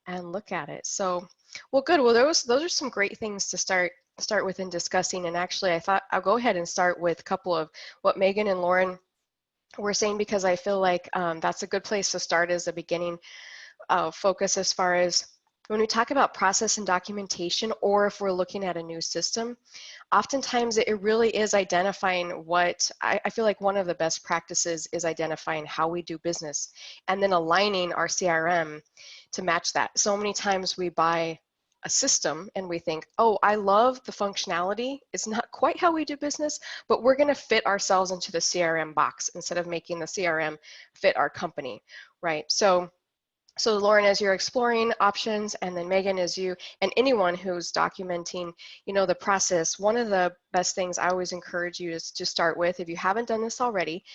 and look at it. So, well, good. Well, those are some great things to start with in discussing. And actually, I thought I'll go ahead and start with a couple of what Megan and Lauren were saying, because I feel like that's a good place to start as a beginning focus as far as when we talk about process and documentation, or if we're looking at a new system. Oftentimes it really is identifying what, I feel like one of the best practices is identifying how we do business and then aligning our CRM to match that. So many times we buy a system and we think, oh, I love the functionality. It's not quite how we do business, but we're going to fit ourselves into the CRM box instead of making the CRM fit our company, right? So Lauren, as you're exploring options, and then Megan, as you, and anyone who's documenting, you know, the process, one of the best things I always encourage you is to start with, if you haven't done this already,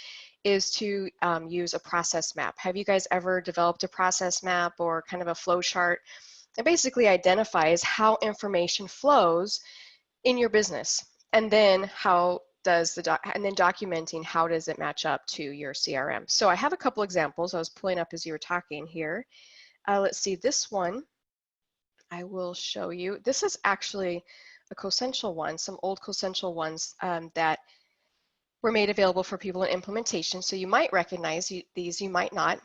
is to use a process map. Have you guys ever developed a process map or kind of a flow chart? It basically identifies how information flows in your business, and then how does and then documenting how does it match up to your CRM. So I have a couple examples I was pulling up as you were talking here. Let's see, this one I will show you. This is actually a Cosential one, some old Cosential ones that were made available for people in implementation. So you might recognize these, you might not.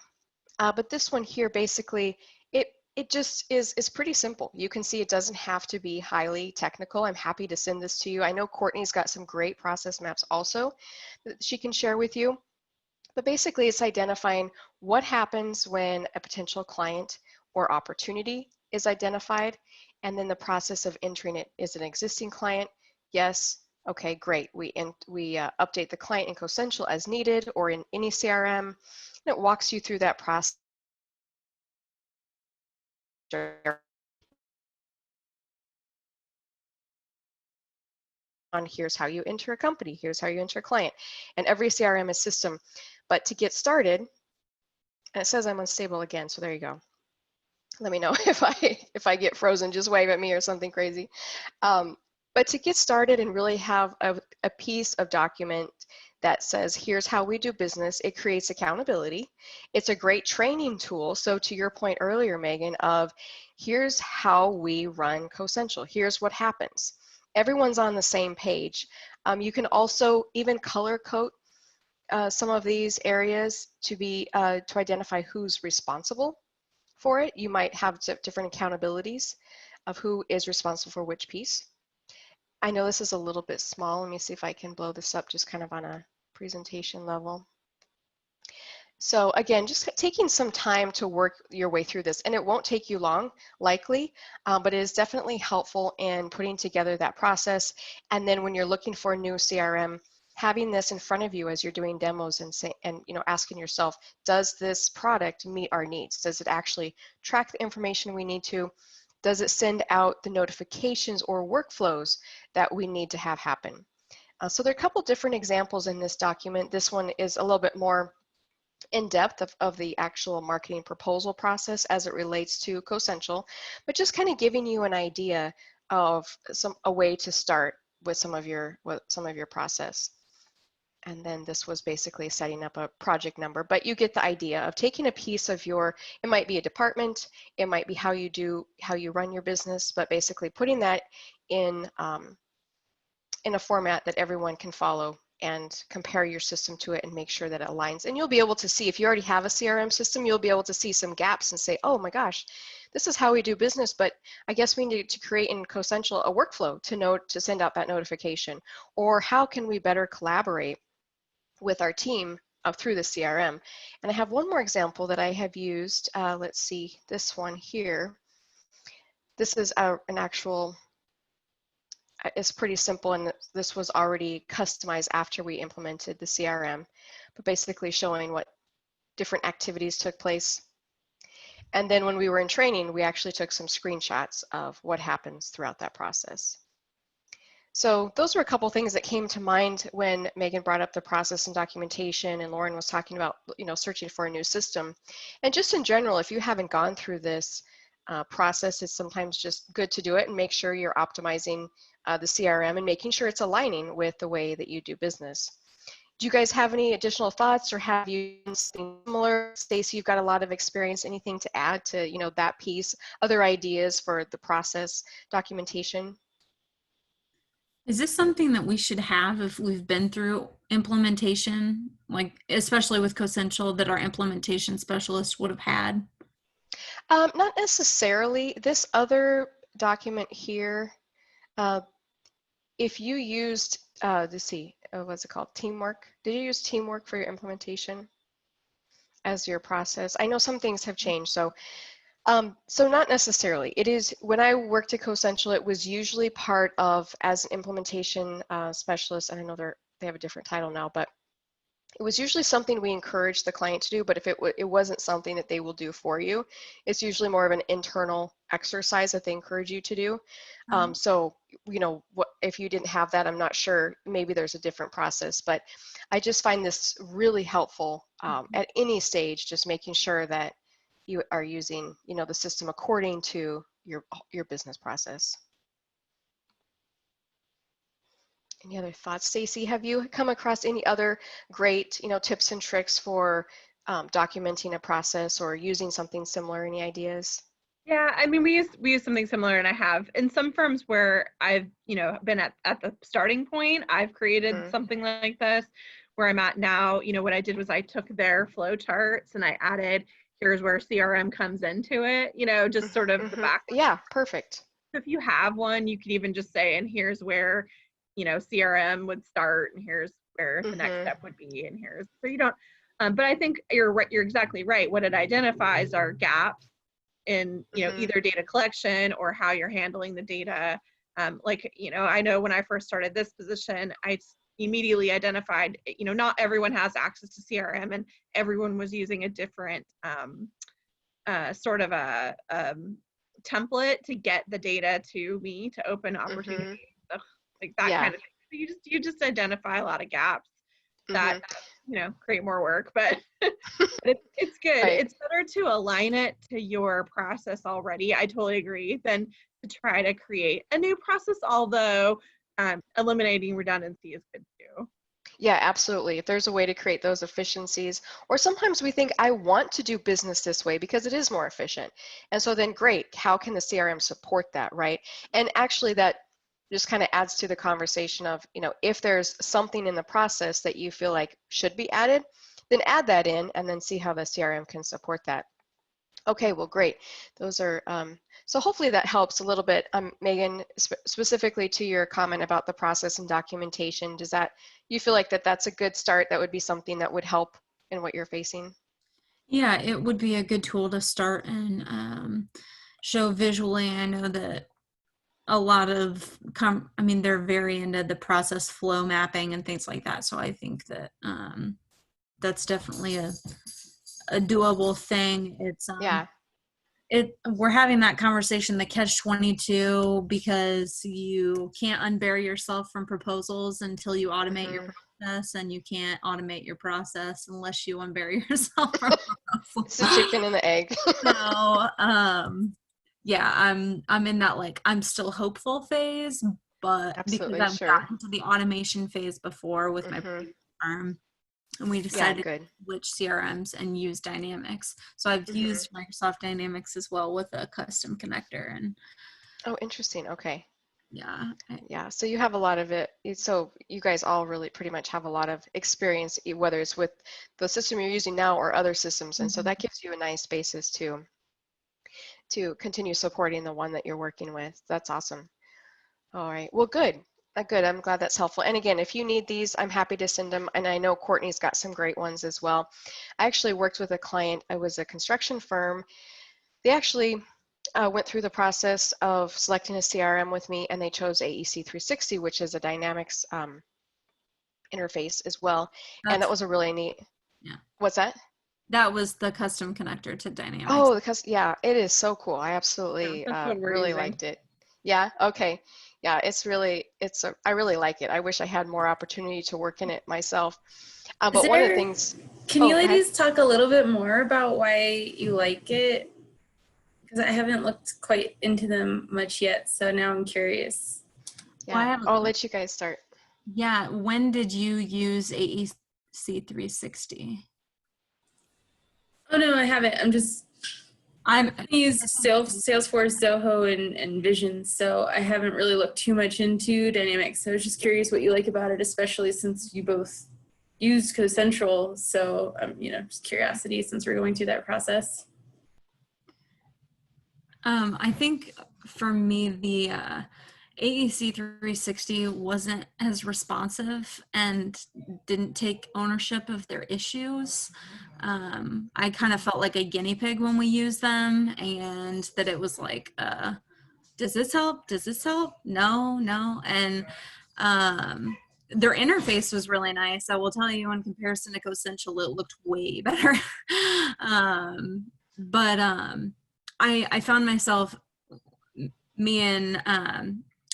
But this one here, basically, it just is pretty simple. You can see it doesn't have to be highly technical. I'm happy to send this to you. I know Courtney's got some great process maps also that she can share with you. But basically, it's identifying what happens when a potential client or opportunity is identified, and then the process of entering it. Is an existing client? Yes. Okay, great. We update the client in Cosential as needed or in any CRM, and it walks you through that process. On here's how you enter a company, here's how you enter a client, and every CRM is system. But to get started, and it says I'm unstable again, so there you go. Let me know if I get frozen, just wave at me or something crazy. But to get started and really have a piece of document that says, here's how we do business, it creates accountability. It's a great training tool. So to your point earlier, Megan, of here's how we run Cosential, here's what happens. Everyone's on the same page. You can also even color code some of these areas to identify who's responsible for it. You might have different accountabilities of who is responsible for which piece. I know this is a little bit small. Let me see if I can blow this up just kind of on a presentation level. So again, just taking some time to work your way through this, and it won't take you long, likely, but it is definitely helpful in putting together that process. And then when you're looking for a new CRM, having this in front of you as you're doing demos and you know, asking yourself, does this product meet our needs? Does it actually track the information we need to? Does it send out the notifications or workflows that we need to have happen? So there are a couple different examples in this document. This one is a little bit more in depth of the actual marketing proposal process as it relates to Cosential, but just kind of giving you an idea of a way to start with some of your process. And then this was basically setting up a project number, but you get the idea of taking a piece of your, it might be a department, it might be how you run your business, but basically putting that in a format that everyone can follow and compare your system to it and make sure that it aligns. And you'll be able to see, if you already have a CRM system, you'll be able to see some gaps and say, oh my gosh, this is how we do business, but I guess we need to create in Cosential a workflow to send out that notification. Or how can we better collaborate with our team through the CRM? And I have one more example that I have used. Let's see, this one here. This is an actual, it's pretty simple, and this was already customized after we implemented the CRM, but basically showing what different activities took place. And then when we were in training, we actually took some screenshots of what happens throughout that process. So those were a couple things that came to mind when Megan brought up the process and documentation, and Lauren was talking about, you know, searching for a new system. And just in general, if you haven't gone through this process, it's sometimes just good to do it and make sure you're optimizing the CRM and making sure it's aligning with the way that you do business. Do you guys have any additional thoughts, or have you done something similar? Stacy, you've got a lot of experience. Anything to add to, that piece? Other ideas for the process documentation? Is this something that we should have if we've been through implementation, like especially with Cosential, that our implementation specialist would have had? Not necessarily. This other document here, uh, if you used, let's see, what's it called? Teamwork. Did you use Teamwork for your implementation as your process? I know some things have changed, so not necessarily. It is, when I worked at Cosential, it was usually part of, as an implementation specialist, and I know they have a different title now, but it was usually something we encourage the client to do. But if it wasn't something that they will do for you, it's usually more of an internal exercise that they encourage you to do. So, if you didn't have that, I'm not sure, maybe there's a different process, but I just find this really helpful at any stage, just making sure that you are using, the system according to your business process. Any other thoughts, Stacy? Have you come across any other great, tips and tricks for documenting a process or using something similar? Any ideas? Yeah, I mean, we use something similar, and I have in some firms where I've been at the starting point. I've created something like this. Where I'm at now, what I did was I took their flow charts and I added, here's where CRM comes into it. Just sort of the back. Yeah, perfect. If you have one, you could even just say, and here's where CRM would start, and here's where the next step would be, and here's, so you don't. But I think you're right. You're exactly right. What it identifies are gaps in either data collection or how you're handling the data. I know when I first started this position, I immediately identified, not everyone has access to CRM, and everyone was using a different sort of a template to get the data to me to open opportunities, like that kind of thing. You just identify a lot of gaps that create more work, but it's good. Right. It's better to align it to your process already. I totally agree, than to try to create a new process, although eliminating redundancy is good too. Yeah, absolutely. If there's a way to create those efficiencies, or sometimes we think, I want to do business this way because it is more efficient. And so then great, how can the CRM support that, right? And actually that just kind of adds to the conversation of, if there's something in the process that you feel like should be added, then add that in and then see how the CRM can support that. Okay, well, great. Those are, so hopefully that helps a little bit. Megan, specifically to your comment about the process and documentation, you feel like that's a good start? That would be something that would help in what you're facing? Yeah, it would be a good tool to start and show visually. I know that a lot of, they're very into the process flow mapping and things like that. So I think that that's definitely a doable thing. It's yeah. We're having that conversation, the catch-22, because you can't unbury yourself from proposals until you automate your process, and you can't automate your process unless you unbury yourself from proposals. It's the chicken and the egg. So yeah, I'm in that, like, I'm still hopeful phase, but absolutely, because I've gotten to the automation phase before with my firm, and we decided which CRMs and use Dynamics. So I've used Microsoft Dynamics as well with a custom connector. And oh, interesting. Okay. Yeah. Yeah. So you have a lot of it. So you guys all really pretty much have a lot of experience, whether it's with the system you're using now or other systems. And so that gives you a nice basis to continue supporting the one that you're working with. That's awesome. All right. Well, good. Good. I'm glad that's helpful. And again, if you need these, I'm happy to send them. And I know Courtney's got some great ones as well. I actually worked with a client. I was a construction firm. They actually went through the process of selecting a CRM with me, and they chose AEC 360, which is a Dynamics interface as well. And that was a really neat. Yeah. What's that? That was the custom connector to Dynamics. Oh, because yeah, it is so cool. I absolutely really liked it. Yeah. Okay. Yeah, I really like it. I wish I had more opportunity to work in it myself. But one of the things. Can you ladies talk a little bit more about why you like it? Because I haven't looked quite into them much yet, so now I'm curious. Yeah, I'll let you guys start. Yeah, when did you use AEC360? Oh no, I haven't. I use Salesforce, Zoho, and Vision, so I haven't really looked too much into Dynamics. So I was just curious what you like about it, especially since you both use CoCentral. So just curiosity since we're going through that process. I think for me, the AEC 360 wasn't as responsive and didn't take ownership of their issues. I kind of felt like a guinea pig when we used them, and that it was like, does this help? Does this help? No. And their interface was really nice. I will tell you, in comparison to CoCentral, it looked way better. I found myself, me and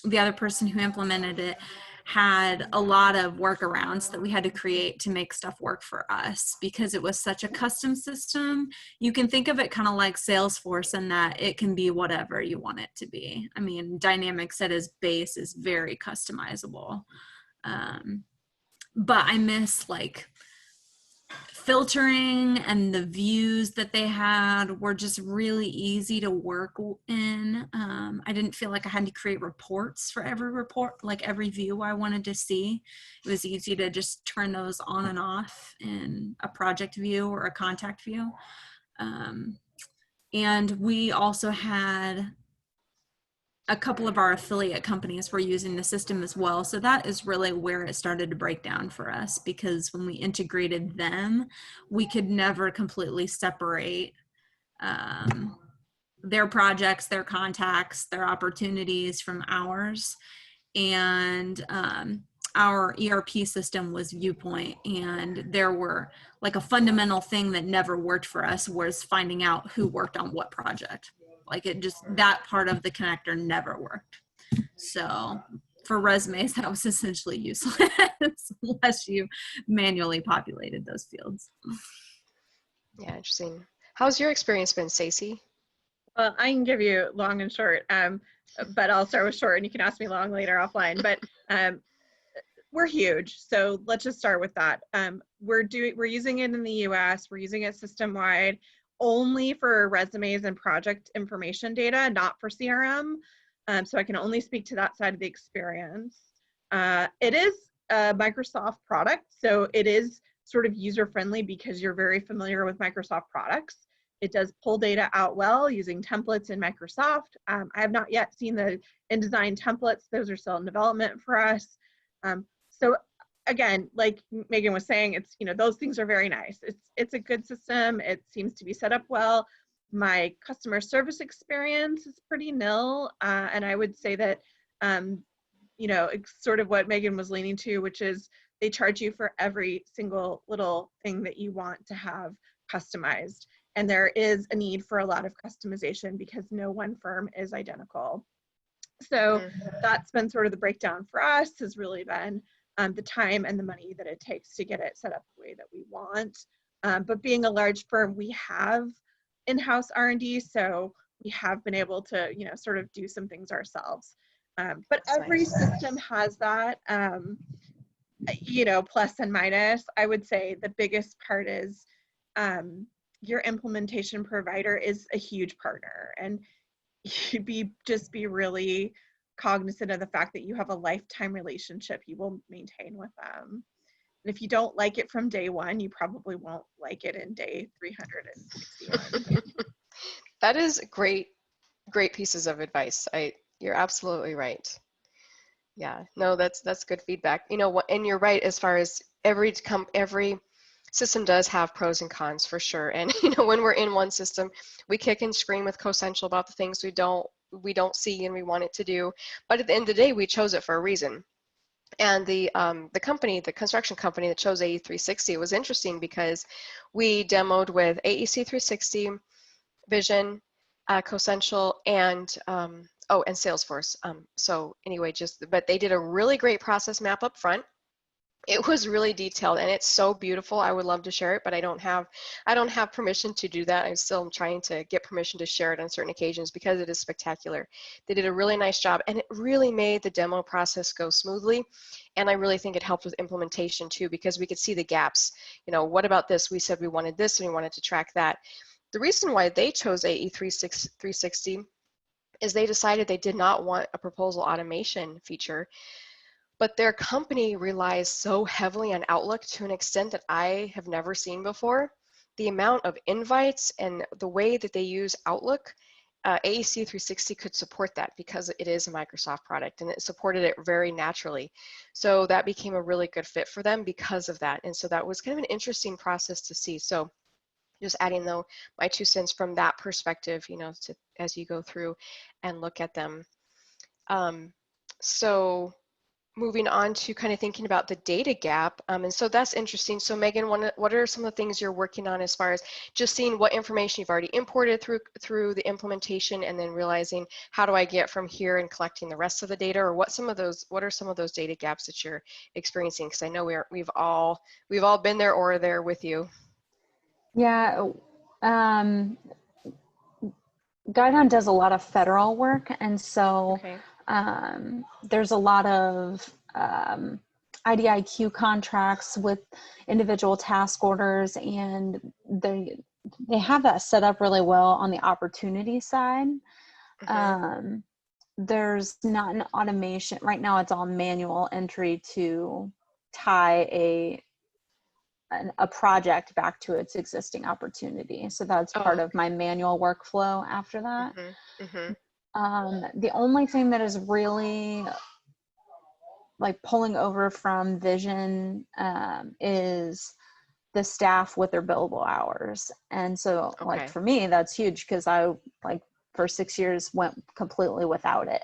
the other person who implemented it had a lot of workarounds that we had to create to make stuff work for us, because it was such a custom system. You can think of it kind of like Salesforce in that it can be whatever you want it to be. I mean, Dynamics at its base is very customizable. But I miss like filtering, and the views that they had were just really easy to work in. I didn't feel like I had to create reports for every report, like every view I wanted to see. It was easy to just turn those on and off in a project view or a contact view. And we also had a couple of our affiliate companies were using the system as well. So that is really where it started to break down for us, because when we integrated them, we could never completely separate their projects, their contacts, their opportunities from ours. And our ERP system was Viewpoint, and there were like a fundamental thing that never worked for us was finding out who worked on what project. Like it just, that part of the connector never worked. So for resumes, that was essentially useless unless you manually populated those fields. Yeah, interesting. How's your experience been, Stacey? Well, I can give you long and short, but I'll start with short and you can ask me long later offline. But we're huge, so let's just start with that. We're using it in the US, we're using it system-wide, only for resumes and project information data, not for CRM. So I can only speak to that side of the experience. It is a Microsoft product, so it is sort of user-friendly because you're very familiar with Microsoft products. It does pull data out well using templates in Microsoft. I have not yet seen the InDesign templates. Those are still in development for us. So again, like Megan was saying, it's, those things are very nice. It's a good system. It seems to be set up well. My customer service experience is pretty nil. And I would say that, it's sort of what Megan was leaning to, which is they charge you for every single little thing that you want to have customized. And there is a need for a lot of customization because no one firm is identical. So that's been sort of the breakdown for us, has really been the time and the money that it takes to get it set up the way that we want. But being a large firm, we have in-house R&D, so we have been able to, sort of do some things ourselves. But every system has that, plus and minus. I would say the biggest part is your implementation provider is a huge partner, and just be really cognizant of the fact that you have a lifetime relationship you will maintain with them. And if you don't like it from day one, you probably won't like it in day 361. That is great pieces of advice. You're absolutely right. Yeah, no, that's good feedback. And you're right, as far as every system does have pros and cons for sure. And when we're in one system, we kick and scream with CoCentral about the things we don't see and we want it to do. But at the end of the day, we chose it for a reason. And the construction company that chose AE360 was interesting because we demoed with AEC360, Vision, CoCentral, and Salesforce. So anyway, but they did a really great process map up front. It was really detailed and it's so beautiful. I would love to share it, but I don't have permission to do that. I'm still trying to get permission to share it on certain occasions because it is spectacular. They did a really nice job and it really made the demo process go smoothly. And I really think it helped with implementation too, because we could see the gaps. You know, what about this? We said we wanted this and we wanted to track that. The reason why they chose AE 360 is they decided they did not want a proposal automation feature. But their company relies so heavily on Outlook to an extent that I have never seen before. The amount of invites and the way that they use Outlook, AEC 360 could support that because it is a Microsoft product and it supported it very naturally. So that became a really good fit for them because of that. And so that was kind of an interesting process to see. So just adding though my 2 cents from that perspective, you know, as you go through and look at them. So moving on to kind of thinking about the data gap. And so that's interesting. So Megan, what are some of the things you're working on as far as just seeing what information you've already imported through the implementation and then realizing how do I get from here and collecting the rest of the data, or what are some of those data gaps that you're experiencing? Because I know we've all been there or there with you. Yeah, Guidon does a lot of federal work, and so Okay. there's a lot of IDIQ contracts with individual task orders, and they have that set up really well on the opportunity side. Mm-hmm. There's not an automation right now. It's all manual entry to tie a project back to its existing opportunity. So that's part of my manual workflow after that. Mm-hmm. Mm-hmm. The only thing that is really like pulling over from Vision is the staff with their billable hours. And so like for me, that's huge because I for 6 years went completely without it.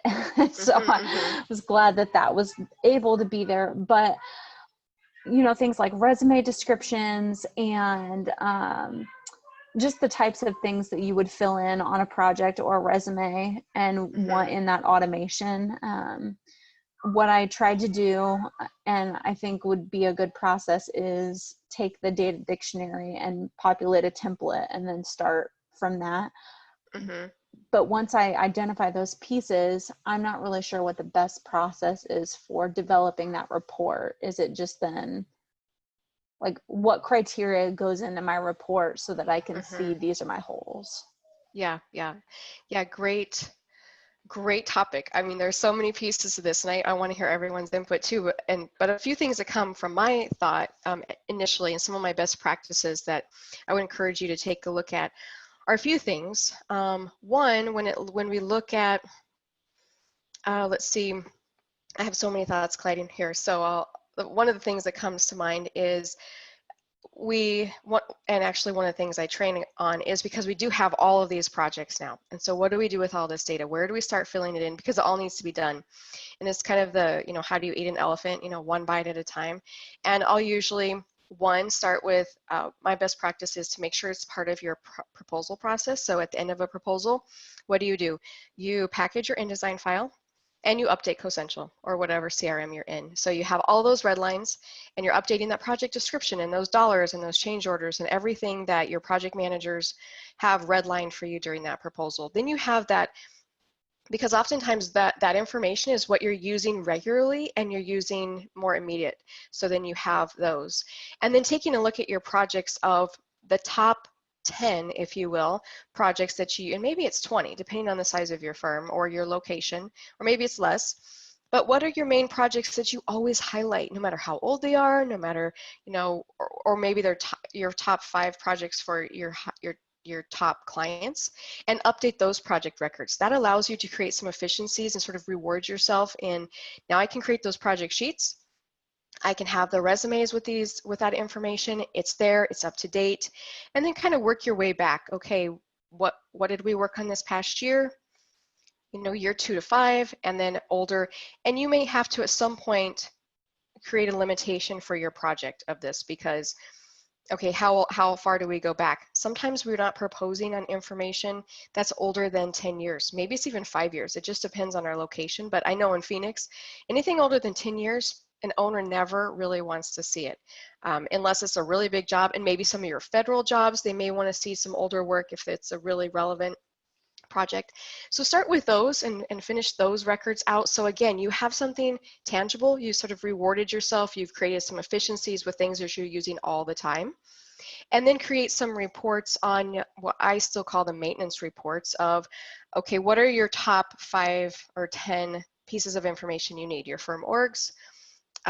So I was glad that was able to be there. But you know, things like resume descriptions and just the types of things that you would fill in on a project or a resume and want in that automation. What I tried to do, and I think would be a good process, is take the data dictionary and populate a template and then start from that. But once I identify those pieces, I'm not really sure what the best process is for developing that report. Is it just then like what criteria goes into my report so that I can see these are my holes? Yeah. Great topic. I mean, there's so many pieces to this, and I want to hear everyone's input too. But a few things that come from my thought initially, and some of my best practices that I would encourage you to take a look at are a few things. One, when we look at, let's see, I have so many thoughts colliding here. So one of the things that comes to mind is and actually one of the things I train on is because we do have all of these projects now. And so what do we do with all this data? Where do we start filling it in? Because it all needs to be done. And it's kind of the, you know, how do you eat an elephant, you know, one bite at a time. And I'll usually, start with my best practice is to make sure it's part of your proposal process. So at the end of a proposal, what do? You package your InDesign file and you update CoCentral or whatever CRM you're in. So you have all those red lines and you're updating that project description and those dollars and those change orders and everything that your project managers have redlined for you during that proposal. Then you have that, because oftentimes that information is what you're using regularly and you're using more immediate. So then you have those. And then taking a look at your projects of the top 10, if you will, projects that and maybe it's 20, depending on the size of your firm or your location, or maybe it's less. But what are your main projects that you always highlight, no matter how old they are, no matter, you know, or maybe they're your top 5 projects for your top clients, and update those project records. That allows you to create some efficiencies and sort of reward yourself in, now I can create those project sheets. I can have the resumes with that information. It's there, it's up to date, and then kind of work your way back. Okay, what did we work on this past year? You know, year 2 to 5, and then older. And you may have to at some point create a limitation for your project of this, because okay, how far do we go back? Sometimes we're not proposing on information that's older than 10 years. Maybe it's even 5 years. It just depends on our location. But I know in Phoenix, anything older than 10 years, an owner never really wants to see it unless it's a really big job, and maybe some of your federal jobs, they may want to see some older work if it's a really relevant project. So start with those and finish those records out. So again, you have something tangible, you sort of rewarded yourself, you've created some efficiencies with things that you're using all the time. And then create some reports on what I still call the maintenance reports of, okay, what are your top 5 or 10 pieces of information you need? Your firm orgs,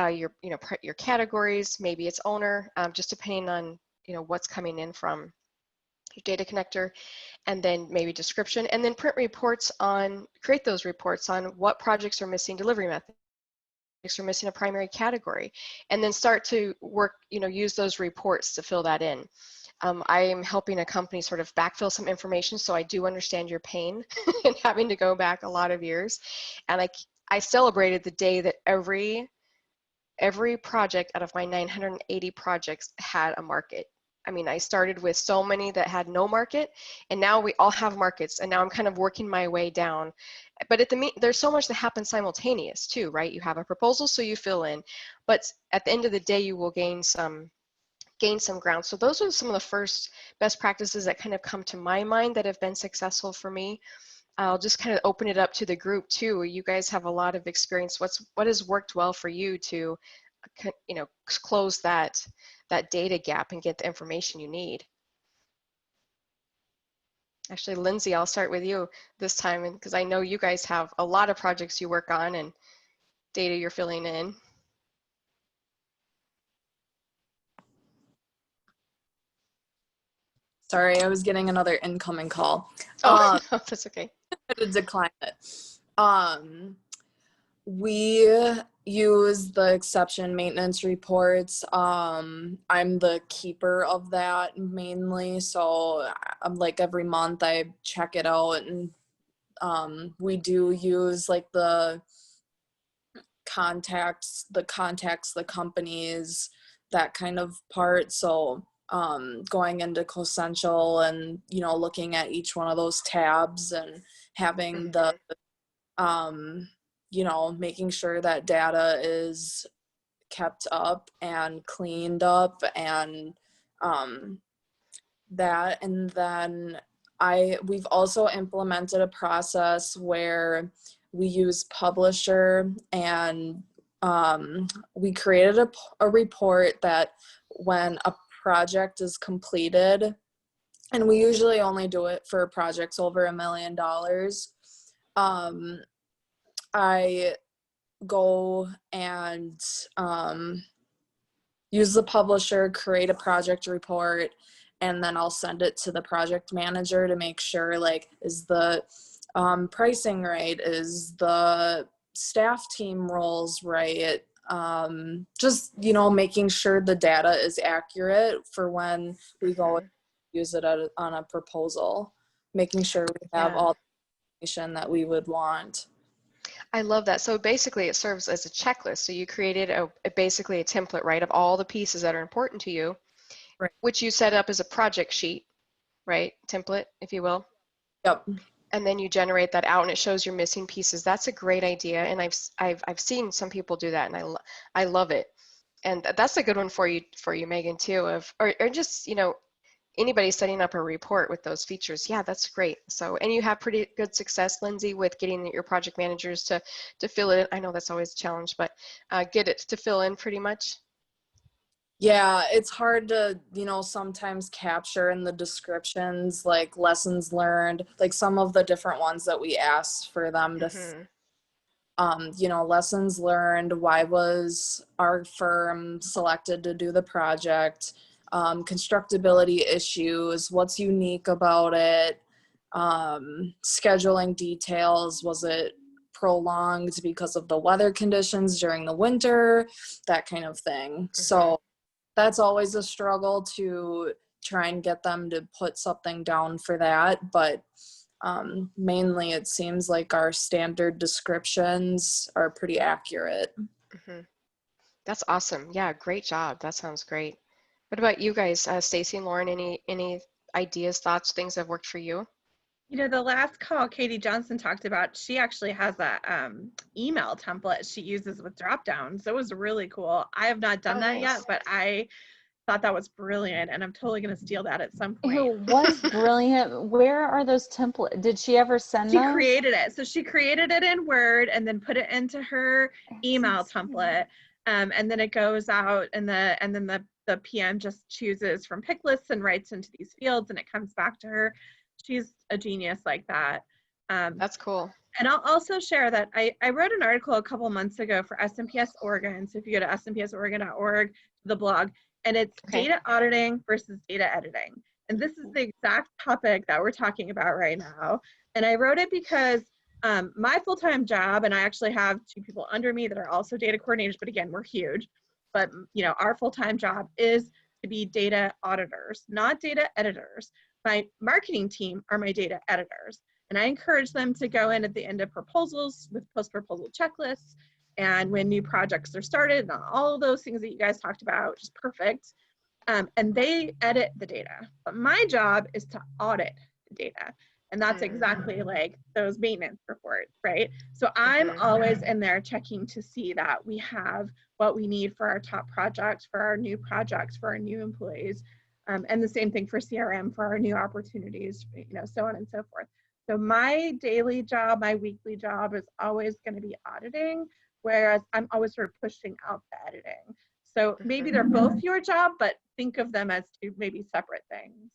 your categories, maybe it's owner, just depending on what's coming in from your data connector, and then maybe description, and then create those reports on what projects are missing delivery methods, are missing a primary category, and then start to work, use those reports to fill that in. I am helping a company sort of backfill some information, so I do understand your pain in having to go back a lot of years. And I celebrated the day that every project out of my 980 projects had a market. I mean, I started with so many that had no market, and now we all have markets, and now I'm kind of working my way down. But there's so much that happens simultaneous too, right? You have a proposal, so you fill in, but at the end of the day, you will gain some ground. So those are some of the first best practices that kind of come to my mind that have been successful for me. I'll just kind of open it up to the group too. You guys have a lot of experience. What has worked well for you to, close that data gap and get the information you need? Actually, Lindsay, I'll start with you this time, because I know you guys have a lot of projects you work on and data you're filling in. Sorry, I was getting another incoming call. Oh, no, that's okay. To decline it. We use the exception maintenance reports. I'm the keeper of that mainly, so like every month I check it out, and we do use like the contacts, the companies, that kind of part. So going into Cosential and looking at each one of those tabs and having the making sure that data is kept up and cleaned up, and that. And then we've also implemented a process where we use Publisher, and we created a report that when a project is completed, and we usually only do it for projects over $1 million, I go and use the Publisher, create a project report, and then I'll send it to the project manager to make sure, like, is the pricing right? Is the staff team roles right? Just, making sure the data is accurate for when we go and use it on a proposal, making sure we have all the information that we would want. I love that. So basically it serves as a checklist. So you created basically a template, right, of all the pieces that are important to you, right, which you set up as a project sheet, right, template, if you will. Yep. And then you generate that out and it shows your missing pieces. That's a great idea. And I've seen some people do that, and I love it. And that's a good one for you, Megan, too, or just, anybody setting up a report with those features. Yeah, that's great. So, and you have pretty good success, Lindsay, with getting your project managers to fill it in. I know that's always a challenge, but get it to fill in pretty much. Yeah, it's hard to, sometimes capture in the descriptions, like lessons learned, like some of the different ones that we asked for them to, lessons learned, why was our firm selected to do the project, constructability issues, what's unique about it, scheduling details, was it prolonged because of the weather conditions during the winter, that kind of thing. So that's always a struggle to try and get them to put something down for that. But mainly it seems like our standard descriptions are pretty accurate. That's awesome. Yeah, great job. That sounds great. What about you guys, Stacy and Lauren? Any ideas, thoughts, things that have worked for you? You know, the last call Katie Johnson talked about, she actually has a email template she uses with drop downs. That was really cool. I have not done that yet, but I thought that was brilliant, and I'm totally going to steal that at some point. It was brilliant. Where are those templates? Did she ever send She those? created it. So she created it in Word and then put it into her email template. And then it goes out, and then the PM just chooses from pick lists and writes into these fields, and it comes back to her. She's a genius like that. That's cool. And I'll also share that I wrote an article a couple months ago for SMPS Oregon. So if you go to smpsoregon.org, the blog, and it's data auditing versus data editing. And this is the exact topic that we're talking about right now. And I wrote it because my full-time job, and I actually have 2 people under me that are also data coordinators, but again, we're huge. But you know, our full-time job is to be data auditors, not data editors. My marketing team are my data editors. And I encourage them to go in at the end of proposals with post-proposal checklists, and when new projects are started, and all of those things that you guys talked about, which is perfect. And they edit the data. But my job is to audit the data. And that's exactly like those maintenance reports, right? So I'm always in there checking to see that we have what we need for our top project, for our new projects, for our new employees. And the same thing for CRM, for our new opportunities, you know, so on and so forth. So my daily job, my weekly job is always going to be auditing, whereas I'm always sort of pushing out the editing. So maybe they're both your job, but think of them as 2 maybe separate things.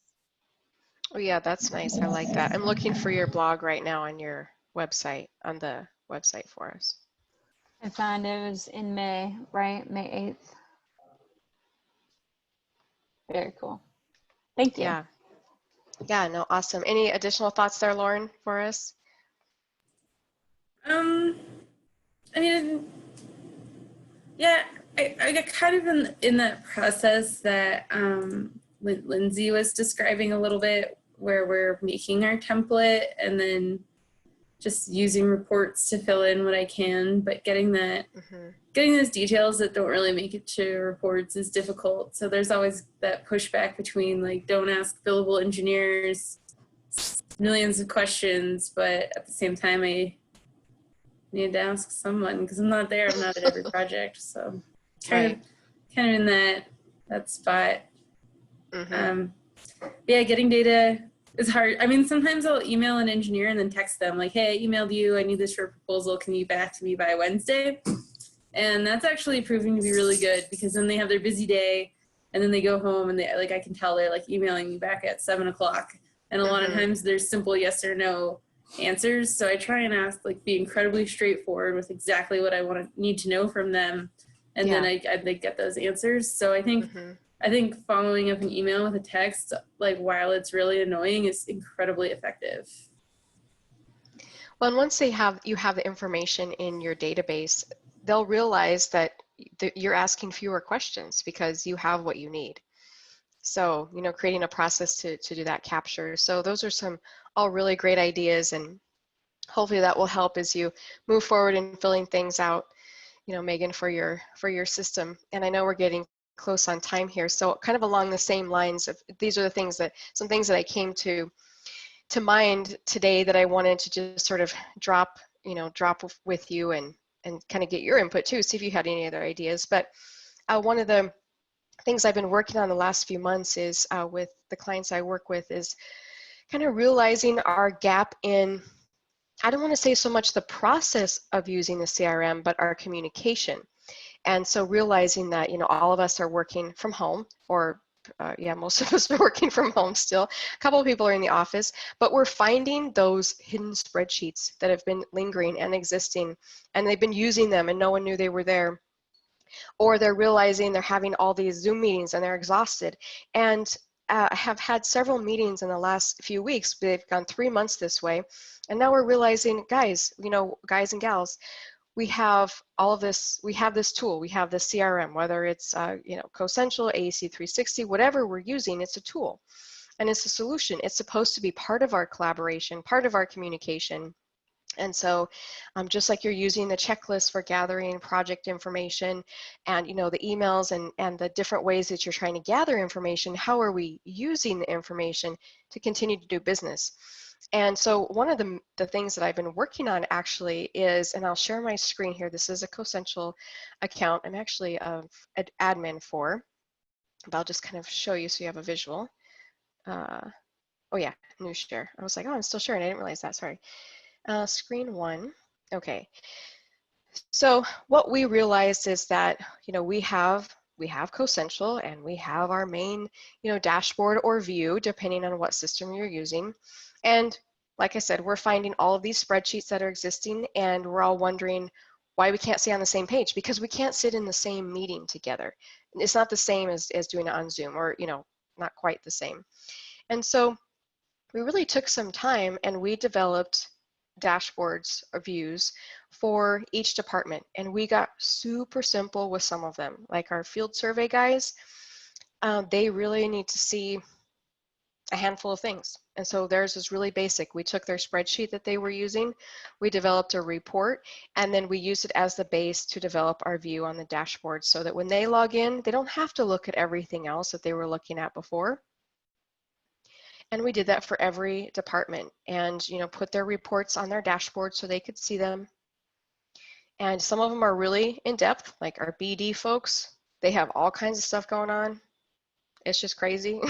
Oh yeah, that's nice. I like that. I'm looking for your blog right now on your website, on the website for us. I found it was in May, right? May 8th. Very cool. Thank you. Yeah. Yeah, no, awesome. Any additional thoughts there, Lauren, for us? I mean, yeah, I got kind of in that process that Lindsay was describing a little bit, where we're making our template and then just using reports to fill in what I can, but getting those details that don't really make it to reports is difficult. So there's always that pushback between like, don't ask billable engineers millions of questions, but at the same time, I need to ask someone because I'm not there. I'm not at every project. So kind of in that spot. Yeah, getting data is hard. I mean, sometimes I'll email an engineer and then text them like, hey, I emailed you. I need this for a proposal. Can you get back to me by Wednesday? And that's actually proving to be really good, because then they have their busy day and then they go home and they like, I can tell they're like emailing me back at 7 o'clock. And a lot of times there's simple yes or no answers. So I try and ask, like, be incredibly straightforward with exactly what I need to know from them. And then I get those answers. So I think following up an email with a text, like, while it's really annoying, is incredibly effective. Well, and once you have the information in your database, they'll realize that you're asking fewer questions because you have what you need. So, you know, creating a process to do that capture. So those are some all really great ideas, and hopefully that will help as you move forward in filling things out, you know, Megan, for your system. And I know we're getting close on time here. So kind of along the same lines of, these are the things some things that I came to mind today that I wanted to just sort of drop with you and kind of get your input too, see if you had any other ideas. But one of the things I've been working on the last few months is with the clients I work with is kind of realizing our gap in, I don't want to say so much the process of using the CRM, but our communication. And so realizing that, you know, all of us are working from home, or most of us are working from home still. A couple of people are in the office, but we're finding those hidden spreadsheets that have been lingering and existing, and they've been using them and no one knew they were there. Or they're realizing they're having all these Zoom meetings and they're exhausted. And have had several meetings in the last few weeks. They've gone 3 months this way. And now we're realizing, guys, you know, guys and gals, we have all of this, we have this tool, we have the CRM, whether it's, you know, CoCentral, AEC 360, whatever we're using, it's a tool and it's a solution. It's supposed to be part of our collaboration, part of our communication. And so just like you're using the checklist for gathering project information and, you know, the emails and the different ways that you're trying to gather information, how are we using the information to continue to do business? And so one of the things that I've been working on actually is, and I'll share my screen here. This is a CoCentral account I'm actually an admin for, but I'll just kind of show you so you have a visual. Oh yeah, new share. I was like, oh, I'm still sharing. I didn't realize that, sorry. Screen 1, okay. So what we realized is that, we have CoCentral and we have our main, dashboard or view, depending on what system you're using. And like I said, we're finding all of these spreadsheets that are existing, and we're all wondering why we can't stay on the same page, because we can't sit in the same meeting together. It's not the same as doing it on Zoom, or, not quite the same. And so we really took some time and we developed dashboards or views for each department, and we got super simple with some of them. Like our field survey guys, they really need to see a handful of things, and so theirs is really basic. We took their spreadsheet that they were using, we developed a report, and then we used it as the base to develop our view on the dashboard, so that when they log in, they don't have to look at everything else that they were looking at before. And we did that for every department, and put their reports on their dashboard so they could see them. And some of them are really in depth, like our BD folks. They have all kinds of stuff going on. It's just crazy.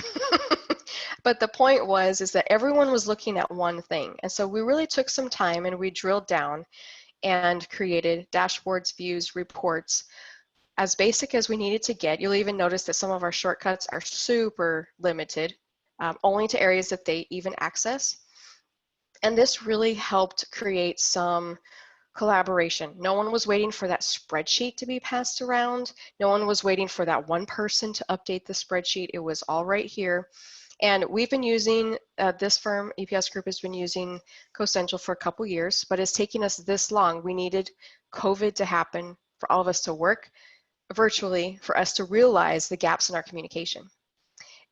But the point is that everyone was looking at one thing. And so we really took some time and we drilled down and created dashboards, views, reports, as basic as we needed to get. You'll even notice that some of our shortcuts are super limited, only to areas that they even access. And this really helped create some collaboration. No one was waiting for that spreadsheet to be passed around. No one was waiting for that one person to update the spreadsheet. It was all right here. And we've been using, this firm, EPS Group, has been using CoCentral for a couple years, but it's taking us this long. We needed COVID to happen for all of us to work virtually, for us to realize the gaps in our communication,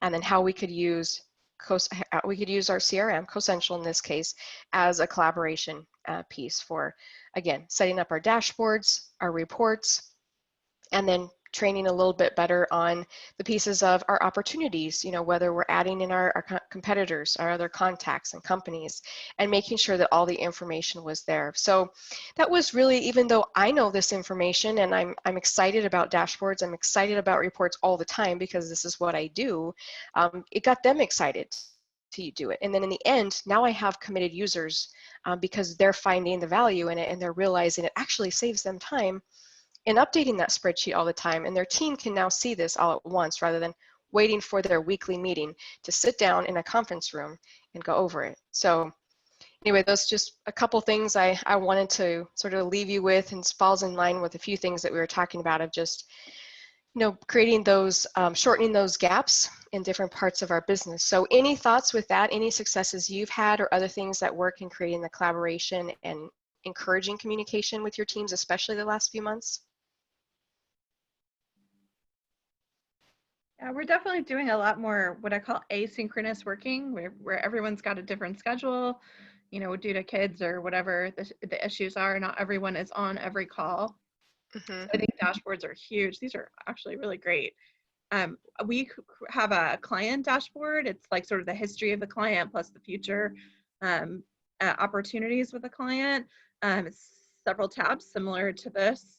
and then how we could use our CRM, CoCentral in this case, as a collaboration piece for, again, setting up our dashboards, our reports, and then training a little bit better on the pieces of our opportunities, whether we're adding in our competitors, our other contacts and companies, and making sure that all the information was there. So that was really, even though I know this information and I'm excited about dashboards, I'm excited about reports all the time because this is what I do, it got them excited to do it. And then in the end, now I have committed users because they're finding the value in it, and they're realizing it actually saves them time in updating that spreadsheet all the time, and their team can now see this all at once rather than waiting for their weekly meeting to sit down in a conference room and go over it. So anyway, those just a couple things I wanted to sort of leave you with, and falls in line with a few things that we were talking about of just, creating those, shortening those gaps in different parts of our business. So any thoughts with that, any successes you've had, or other things that work in creating the collaboration and encouraging communication with your teams, especially the last few months? Yeah, we're definitely doing a lot more what I call asynchronous working, where everyone's got a different schedule, due to kids or whatever the issues are. Not everyone is on every call. So I think dashboards are huge. These are actually really great. We have a client dashboard. It's like sort of the history of the client plus the future opportunities with the client. It's several tabs similar to this.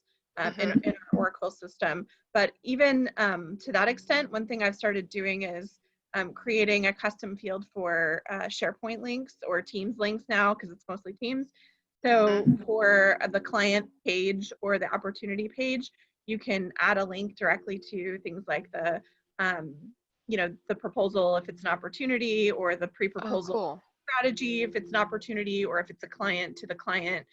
In our Oracle system. But even to that extent, one thing I've started doing is creating a custom field for SharePoint links or Teams links now, because it's mostly Teams. So for the client page or the opportunity page, you can add a link directly to things like the, the proposal if it's an opportunity, or the pre-proposal strategy if it's an opportunity, or if it's a client to the client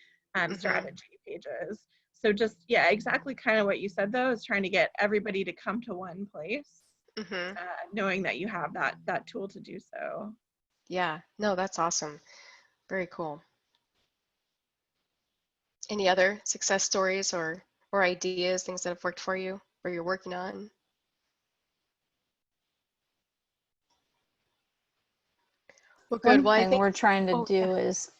strategy pages. So just, yeah, exactly kind of what you said, though, is trying to get everybody to come to one place, knowing that you have that tool to do so. Yeah, no, that's awesome. Very cool. Any other success stories or ideas, things that have worked for you or you're working on? Well, good. One thing we're trying to do is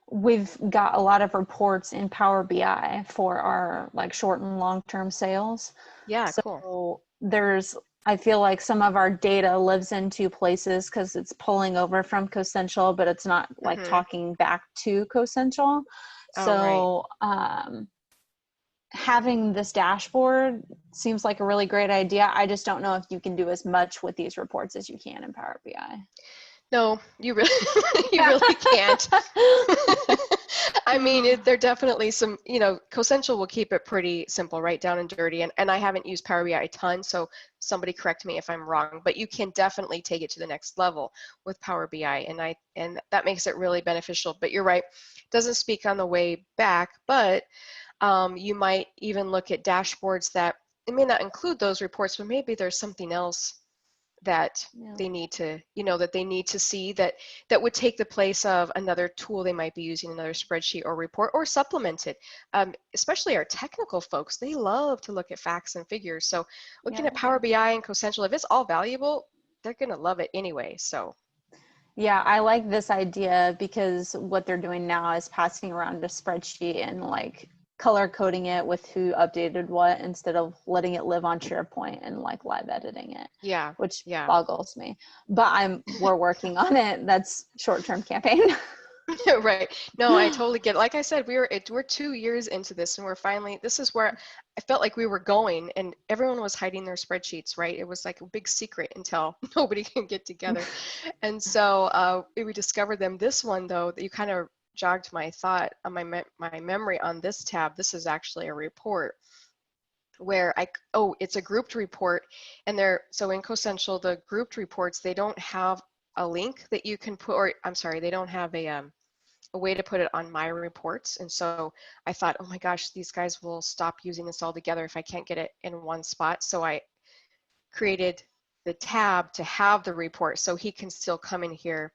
we've got a lot of reports in Power BI for our like short and long-term sales. Yeah, so cool. There's I feel like some of our data lives in two places because it's pulling over from CoCentral, but it's not like talking back to CoCentral. So having this dashboard seems like a really great idea. I just don't know if you can do as much with these reports as you can in Power BI. No, you really, you really can't. I mean, there are definitely some, you know, CoCentral will keep it pretty simple, right down and dirty. And I haven't used Power BI a ton, so somebody correct me if I'm wrong, but you can definitely take it to the next level with Power BI. And that makes it really beneficial. But you're right, it doesn't speak on the way back, but you might even look at dashboards that, it may not include those reports, but maybe there's something else that they need to, you know, that they need to see that would take the place of another tool they might be using, another spreadsheet or report, or supplement it. Especially our technical folks, they love to look at facts and figures. So looking at Power BI and CoCentral, if it's all valuable, they're going to love it anyway. So yeah, I like this idea because what they're doing now is passing around a spreadsheet and like color coding it with who updated what instead of letting it live on SharePoint and like live editing it. Yeah. Which boggles me. But we're working on it. That's short-term campaign. Right. No, I totally get it. Like I said, we're 2 years into this, and we're finally, this is where I felt like we were going, and everyone was hiding their spreadsheets, right? It was like a big secret until nobody can get together. And so we discovered them. This one, though, that you kind of jogged my thought on my memory on this tab. This is actually a report where it's a grouped report, and so in CoCentral, the grouped reports, they don't have a link that you can put, or I'm sorry, they don't have a way to put it on my reports. And so I thought, oh my gosh, these guys will stop using this altogether if I can't get it in one spot. So I created the tab to have the report so he can still come in here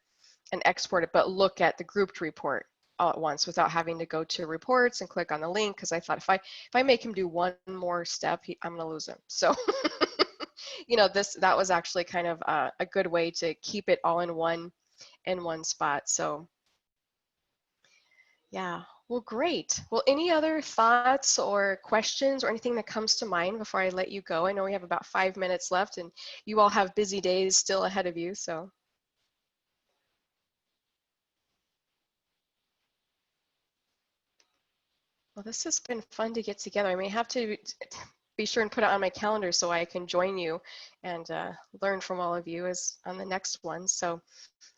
and export it, but look at the grouped report all at once without having to go to reports and click on the link, because I thought if I make him do one more step, I'm gonna lose him. So you know, that was actually kind of a good way to keep it all in one spot. So yeah, well, great. Well, any other thoughts or questions or anything that comes to mind before I let you go? I know we have about 5 minutes left, and you all have busy days still ahead of you, so. Well, this has been fun to get together. I may have to be sure and put it on my calendar so I can join you and learn from all of you as on the next one. So,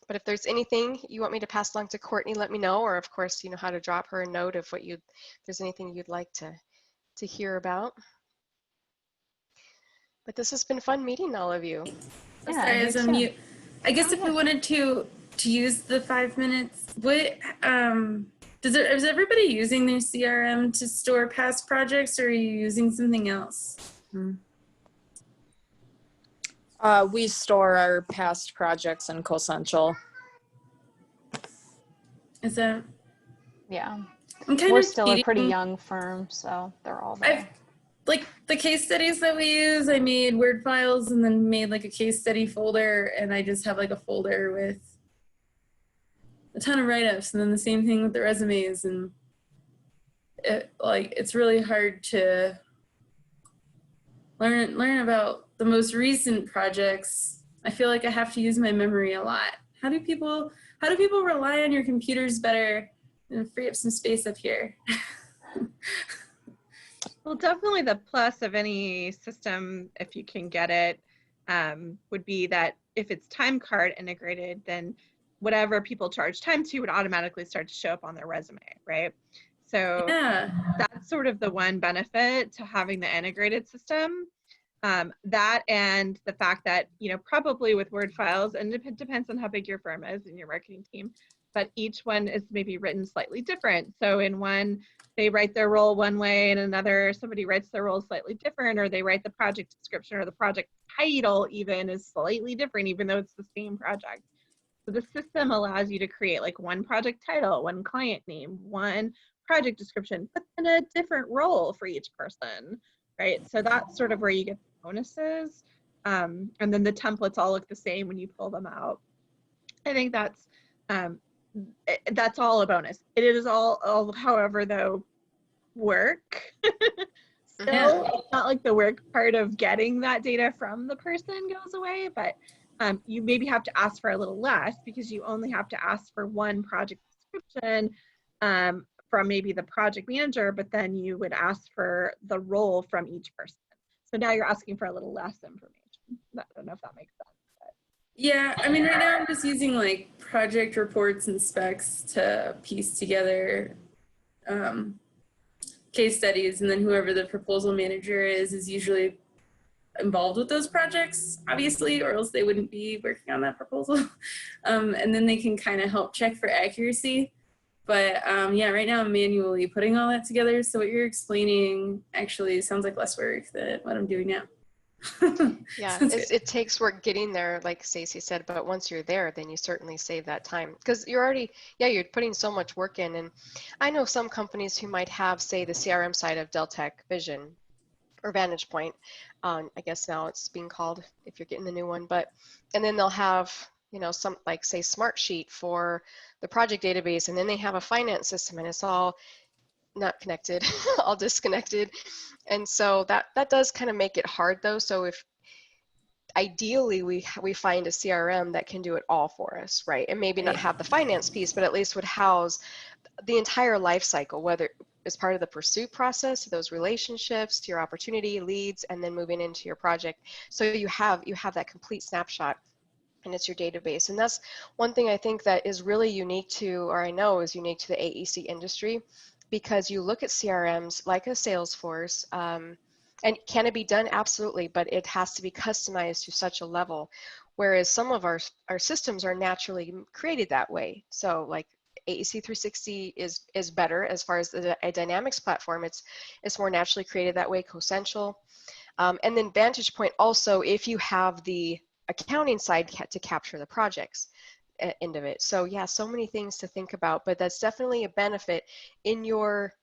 but if there's anything you want me to pass along to Courtney, let me know. Or of course, you know how to drop her a note if there's anything you'd like to hear about. But this has been fun meeting all of you. Yeah, sorry, as a mute. I guess if we wanted to use the 5 minutes, what is everybody using their CRM to store past projects, or are you using something else? We store our past projects in CoCentral. Is that? Yeah. We're still a pretty young firm, so they're all there. Like the case studies that we use, I made Word files and then made like a case study folder, and I just have like a folder with a ton of write-ups, and then the same thing with the resumes. And it's really hard to learn about the most recent projects. I feel like I have to use my memory a lot. How do people rely on your computers better and free up some space up here? Well, definitely the plus of any system, if you can get it, would be that if it's time card integrated, then whatever people charge time to would automatically start to show up on their resume, right? So that's sort of the one benefit to having the integrated system. That and the fact that, you know, probably with Word files, and it depends on how big your firm is and your marketing team, but each one is maybe written slightly different. So in one, they write their role one way, and another, somebody writes their role slightly different, or they write the project description or the project title even is slightly different, even though it's the same project. So the system allows you to create like one project title, one client name, one project description, but then a different role for each person, right? So that's sort of where you get the bonuses. And then the templates all look the same when you pull them out. I think that's all a bonus. It is all however, though, work. still, it's not like the work part of getting that data from the person goes away, but you maybe have to ask for a little less because you only have to ask for one project description from maybe the project manager, but then you would ask for the role from each person. So now you're asking for a little less information. I don't know if that makes sense. But. Yeah, I mean, right now I'm just using like project reports and specs to piece together case studies, and then whoever the proposal manager is usually involved with those projects, obviously, or else they wouldn't be working on that proposal. And then they can kind of help check for accuracy. But yeah, right now I'm manually putting all that together. So what you're explaining actually sounds like less work than what I'm doing now. Yeah, it takes work getting there, like Stacey said, but once you're there, then you certainly save that time because you're already, you're putting so much work in. And I know some companies who might have, say, the CRM side of Deltek Vision or Vantage Point. I guess now it's being called if you're getting the new one, and then they'll have, some like say Smartsheet for the project database, and then they have a finance system and it's all not connected, all disconnected. And so that does kind of make it hard though. So if ideally we find a CRM that can do it all for us, right? And maybe not have the finance piece, but at least would house the entire life cycle, whether as part of the pursuit process, those relationships, to your opportunity, leads, and then moving into your project. So you have that complete snapshot, and it's your database. And that's one thing I think that is really unique to, or I know is unique to the AEC industry, because you look at CRMs like a Salesforce, and can it be done? Absolutely, but it has to be customized to such a level, whereas some of our systems are naturally created that way. So like AEC 360 is better as far as a Dynamics platform. It's more naturally created that way, co-essential. And then Vantage Point also, if you have the accounting side to capture the projects end of it. So yeah, so many things to think about, but that's definitely a benefit in your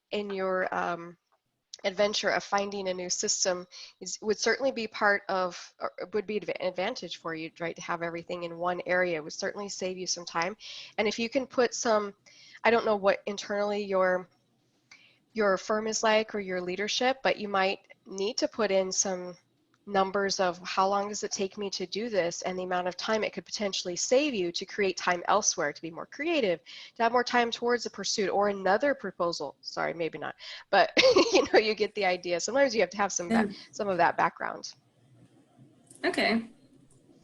adventure of finding a new system. Would certainly be part of, or would be an advantage for you, right? To have everything in one area would certainly save you some time. And if you can put some, I don't know what internally your firm is like or your leadership, but you might need to put in some numbers of how long does it take me to do this and the amount of time it could potentially save you to create time elsewhere, to be more creative, to have more time towards a pursuit or another proposal. Sorry, maybe not, but you get the idea. Sometimes you have to have some of that background. Okay.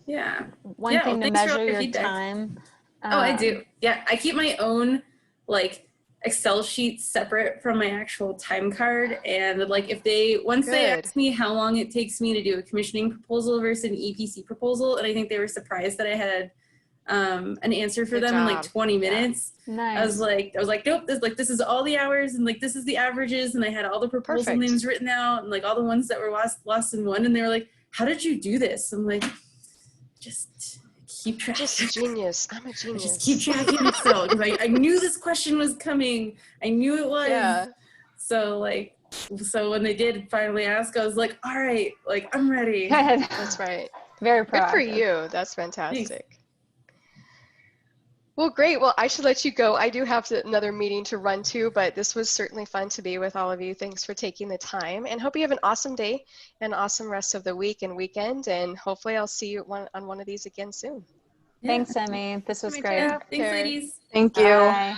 Yeah. One thing to measure your time. Oh, I do. Yeah, I keep my own like Excel sheet separate from my actual time card, and like if they ask me how long it takes me to do a commissioning proposal versus an EPC proposal, and I think they were surprised that I had an answer for them in like 20 minutes. Nice. I was like nope, this is all the hours, and like this is the averages, and I had all the proposal names written out and like all the ones that were lost in one, and they were like, how did you do this? I'm like, just keep track. Just genius. I'm a genius. Just keep tracking Excel because I knew this question was coming. I knew it was. Yeah. So when they did finally ask, I was like, all right, like I'm ready. That's right. Very proud. Good for you. That's fantastic. Thanks. Well, great. Well, I should let you go. I do have another meeting to run to, but this was certainly fun to be with all of you. Thanks for taking the time, and hope you have an awesome day and awesome rest of the week and weekend, and hopefully I'll see you on one of these again soon. Thanks, Emy. This was great. Thanks, ladies. Thank you. Bye.